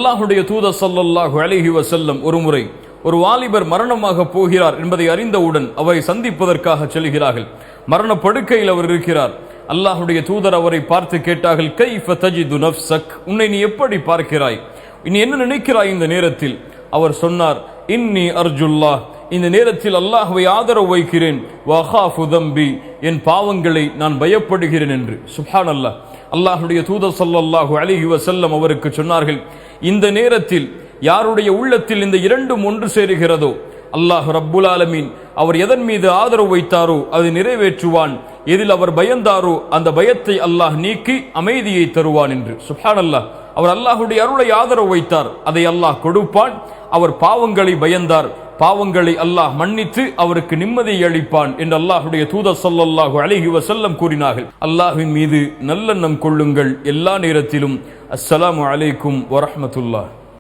அல்லாஹ்வுடைய தூதர் ஸல்லல்லாஹு அலைஹி வஸல்லம் ஒருமுறை ஒரு வாலிபர் மரணமாக போகிறார் என்பதை அறிந்தவுடன் அவரை சந்திப்பதற்காக செல்கிறார்கள். மரண படுக்கையில் அவர் இருக்கிறார். அல்லாஹ்வுடைய தூதர் அவரை பார்த்து கேட்டார்கள், கைஃப தஜிது நஃப்ஸக், உன்னை நீ எப்படி பார்க்கிறாய், நீ என்ன நினைக்கிறாய் இந்த நேரத்தில்? அவர் சொன்னார், இன்னி அர்ஜுல்லாஹ், இந்த நேரத்தில் அல்லாஹ்வை ஆதரவு வைக்கிறேன், வஅகாஃபு தம்பி, என் பாவங்களை நான் பயப்படுகிறேன் என்று. சுப்ஹானல்லாஹ். அல்லாஹ்வுடைய தூதர் ஸல்லல்லாஹு அலைஹி வஸல்லம் அவருக்கு சொன்னார்கள், இந்த நேரத்தில் யாருடைய உள்ளத்தில் இந்த இரண்டும் ஒன்று சேருகிறதோ அல்லாஹ் ரப்புல் ஆலமீன் அவர் எதன் மீது ஆதரவு வைத்தாரோ அதை நிறைவேற்றுவான், எதில் அவர் பயந்தாரோ அந்த பயத்தை அல்லாஹ் நீக்கி அமைதியை தருவான் என்று. சுப்ஹானல்லாஹ். அவர் அல்லாஹ்வுடைய அருளை ஆதரவு வைத்தார், அதை அல்லாஹ் கொடுப்பான். அவர் பாவங்களை பயந்தார், பாவங்களை அல்லாஹ் மன்னித்து அவருக்கு நிம்மதியை அளிப்பான் என்று அல்லாஹ்வுடைய தூதர் ஸல்லல்லாஹு அலைஹி வஸல்லம் கூறினார்கள். அல்லாஹ்வின் மீது நல்லெண்ணம் கொள்ளுங்கள் எல்லா நேரத்திலும். அஸ்ஸலாமு அலைக்கும் வரஹ்மத்துல்லாஹ்.